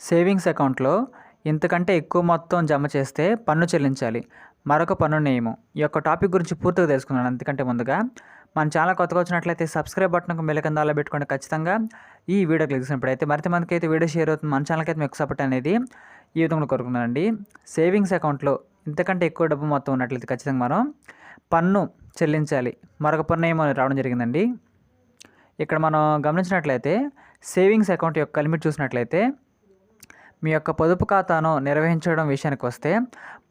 Savings అకౌంట్లో ఇంతకంటే ఎక్కువ మొత్తం జమ చేస్తే పన్ను చెల్లించాలి. మరొక పన్ను నియమం. ఈ యొక్క టాపిక్ గురించి పూర్తిగా తెలుసుకున్నాను. అంతకంటే ముందుగా మన ఛానల్ కొత్తగా వచ్చినట్లయితే సబ్స్క్రైబ్ బటన్‌కు బెల్ కింద ఆల్‌లో పెట్టుకోండి. ఖచ్చితంగా ఈ వీడియో క్లిక్ చేసినప్పుడైతే మరింత మందికైతే వీడియో షేర్ అవుతుంది. మన ఛానల్‌కైతే మీకు సపోర్ట్ అనేది ఈ విధంగా కోరుకున్నానండి. సేవింగ్స్ అకౌంట్‌లో ఇంతకంటే ఎక్కువ డబ్బు మొత్తం ఉన్నట్లయితే ఖచ్చితంగా మనం పన్ను చెల్లించాలి. మరొక పన్ను నియమం రావడం జరిగిందండి. ఇక్కడ మనం గమనించినట్లయితే సేవింగ్స్ అకౌంట్ యొక్క లిమిట్ చూసినట్లయితే మీ యొక్క పొదుపు ఖాతాను నిర్వహించడం విషయానికి వస్తే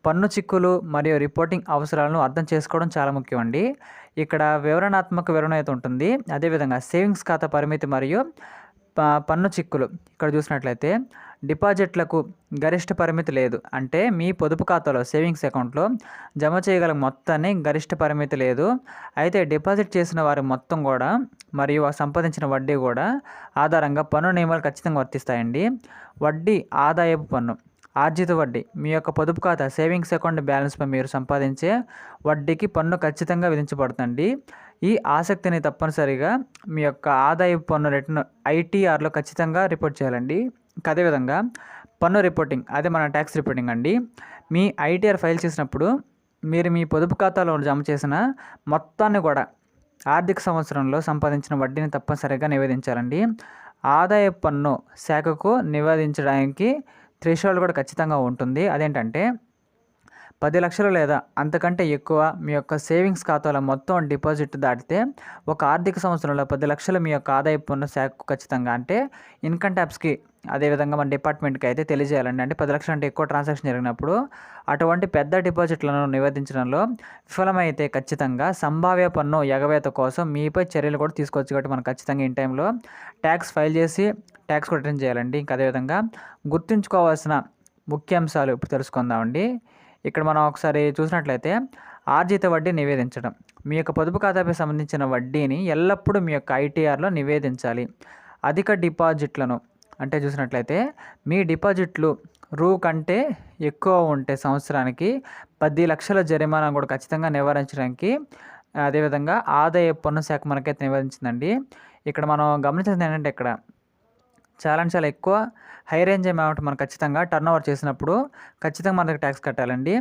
పన్ను చిక్కులు మరియు రిపోర్టింగ్ అవసరాలను అర్థం చేసుకోవడం చాలా ముఖ్యం అండి. ఇక్కడ వివరణాత్మక వివరణ అయితే ఉంటుంది. అదేవిధంగా సేవింగ్స్ ఖాతా పరిమితి మరియు పన్ను చిక్కులు ఇక్కడ చూసినట్లయితే డిపాజిట్లకు గరిష్ట పరిమితి లేదు. అంటే మీ పొదుపు ఖాతాలో సేవింగ్స్ అకౌంట్లో జమ చేయగల మొత్తాన్ని గరిష్ట పరిమితి లేదు. అయితే డిపాజిట్ చేసిన వారి మొత్తం కూడా మరియు సంపాదించిన వడ్డీ కూడా ఆధారంగా పన్ను నియమాలు ఖచ్చితంగా వర్తిస్తాయండి. వడ్డీ ఆదాయపు పన్ను ఆర్జిత వడ్డీ మీ యొక్క పొదుపు ఖాతా సేవింగ్స్ అకౌంట్ బ్యాలెన్స్పై మీరు సంపాదించే వడ్డీకి పన్ను ఖచ్చితంగా విధించబడుతుంది. ఈ ఆసక్తిని తప్పనిసరిగా మీ యొక్క ఆదాయపు పన్ను రిటర్న్ ఐటీఆర్లో ఖచ్చితంగా రిపోర్ట్ చేయాలండి. అదేవిధంగా పన్ను రిపోర్టింగ్ అదే మన ట్యాక్స్ రిపోర్టింగ్ అండి. మీ ఐటీఆర్ ఫైల్ చేసినప్పుడు మీరు మీ పొదుపు ఖాతాలో జమ చేసిన మొత్తాన్ని కూడా ఆర్థిక సంవత్సరంలో సంపాదించిన వడ్డీని తప్పనిసరిగా నివేదించాలండి. ఆదాయ పన్ను శాఖకు నివేదించడానికి థ్రెషోల్డ్ కూడా ఖచ్చితంగా ఉంటుంది. అదేంటంటే 10 లక్షలు లేదా అంతకంటే ఎక్కువ మీ యొక్క సేవింగ్స్ ఖాతాలో మొత్తం డిపాజిట్ దాటితే ఒక ఆర్థిక సంవత్సరంలో 10 లక్షలు మీ యొక్క ఆదాయ పన్ను శాఖకు ఖచ్చితంగా అంటే ఇన్కమ్ ట్యాక్స్కి అదేవిధంగా మన డిపార్ట్మెంట్కి అయితే తెలియజేయాలండి. అంటే 10 లక్షల అంటే ఎక్కువ ట్రాన్సాక్షన్ జరిగినప్పుడు అటువంటి పెద్ద డిపాజిట్లను నివేదించడంలో విఫలమైతే ఖచ్చితంగా సంభావ్య పన్ను ఎగవేత కోసం మీపై చర్యలు కూడా తీసుకోవచ్చు. కాబట్టి మనం ఖచ్చితంగా ఇన్ టైంలో ట్యాక్స్ ఫైల్ చేసి ట్యాక్స్ కూడా రిటర్న్ చేయాలండి. ఇంకా అదేవిధంగా గుర్తుంచుకోవాల్సిన ముఖ్యాంశాలు ఇప్పుడు తెలుసుకుందామండి. ఇక్కడ మనం ఒకసారి చూసినట్లయితే ఆర్జిత వడ్డీ నివేదించడం. మీ యొక్క పొదుపు ఖాతాపై సంబంధించిన వడ్డీని ఎల్లప్పుడూ మీ యొక్క ఐటీఆర్లో నివేదించాలి. అధిక డిపాజిట్లను అంటే చూసినట్లయితే మీ డిపాజిట్లు కంటే ఎక్కువ ఉంటే సంవత్సరానికి 10 లక్షల జరిమానా కూడా ఖచ్చితంగా నివారించడానికి అదేవిధంగా ఆదాయ పన్ను శాఖ మనకైతే నివేదించిందండి. ఇక్కడ మనం గమనించింది ఏంటంటే ఇక్కడ చాలా ఎక్కువ హై రేంజ్ అమౌంట్ మనం ఖచ్చితంగా టర్న్ ఓవర్ చేసినప్పుడు ఖచ్చితంగా మనకు ట్యాక్స్ కట్టాలండి.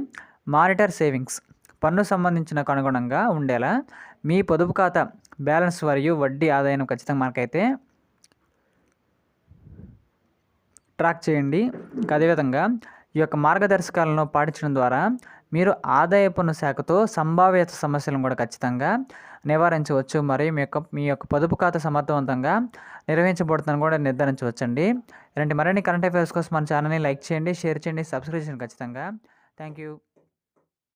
మానిటర్ సేవింగ్స్ పన్ను సంబంధించిన అనుగుణంగా ఉండేలా మీ పొదుపు ఖాతా బ్యాలెన్స్ మరియు వడ్డీ ఆదాయం ఖచ్చితంగా మనకైతే ట్రాక్ చేయండి. అదేవిధంగా ఈ యొక్క మార్గదర్శకాలను పాటించడం ద్వారా మీరు ఆదాయ పన్ను శాఖతో సంభావ్యత సమస్యలను కూడా ఖచ్చితంగా నివారించవచ్చు. మరియు మీ యొక్క పొదుపు ఖాతా సమర్థవంతంగా నిర్వహించబడుతుందని కూడా నిర్ధారించవచ్చండి. ఇలాంటి మరిన్ని కరెంట్ అఫైర్స్ కోసం మన ఛానల్ని లైక్ చేయండి, షేర్ చేయండి, సబ్స్క్రైబ్ చేయండి ఖచ్చితంగా. Thank you.